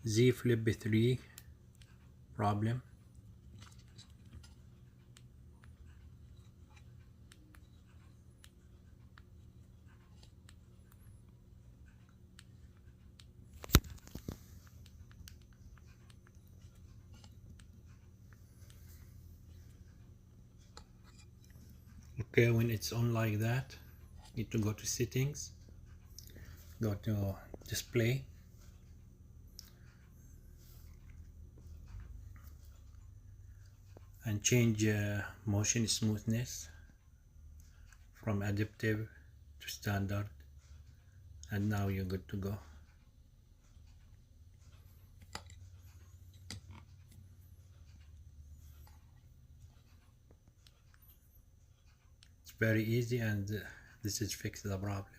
Z Flip 3 problem. Okay, when it's on like that, you need to go to settings, go to display, and change motion smoothness from adaptive to standard, and now you're good to go. It's very easy, and this is fix the problem.